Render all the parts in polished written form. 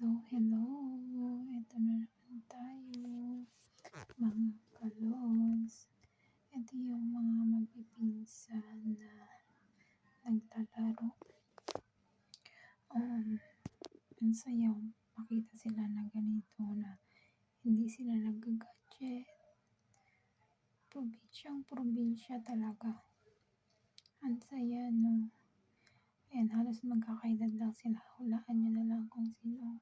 Hello, hello. Eto na naman tayo, mga kalods. Ito yung mga magpipinsan na naglalaro. Ang saya makita sila na ganito na hindi sila nag-gadget. Probinsyang-probinsya talaga. Ang saya, no? Ayan, halos magkakaedad lang sila. Hulaan nyo na lang kung sino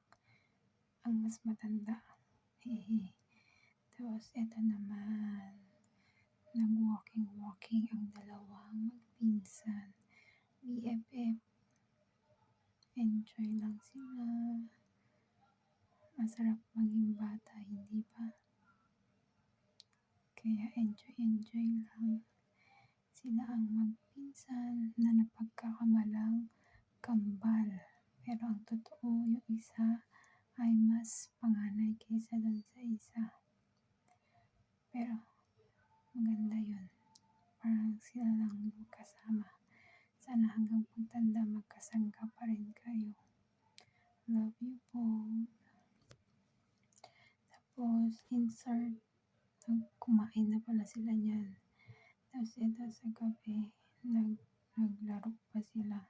ang mas matanda. Hehe. Tapos, eto naman. Nag-walking ang dalawang magpinsan. BFF. Enjoy lang sila. Masarap maging bata, hindi ba? Kaya enjoy lang. Sila ang magpinsan na napagkakamalang kambal. Pero ang totoo, yung isa ay mas panganay kaysa dun sa isa. Pero maganda yun. Parang sila lang magkasama. Sana hanggang pagtanda magkasangga pa rin kayo. Love you po. Tapos, insert. Kumain na pala sila niyan. Tapos ito sa gabi, naglaro pa sila.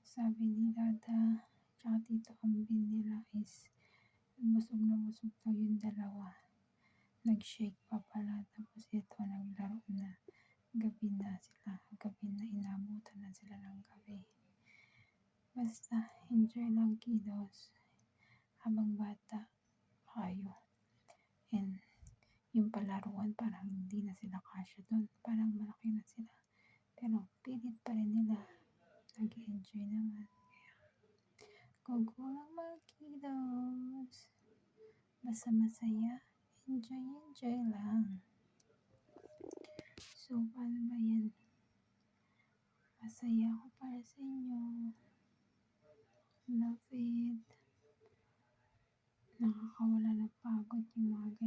Sabi ni Dada, tsaka Tito Ambin nila is busog na busog daw yung dalawa. Nag-shake pa pala. Tapos ito, naglaro na. Gabi na sila. Gabi na, inabutan na sila ng gabi. Basta, enjoy lang kiddos. Habang bata kayo. And, yung palaruan parang hindi na sila kasya doon. Parang malaki na sila. Pero pilit pa rin nila. Nag-enjoy naman. Kaya, go lang mga kiddos. Basta masaya. Enjoy lang. So, paano ba yan? Masaya ako para sa inyo. Love it. Nakakawala ng pagod yung mga ganyan.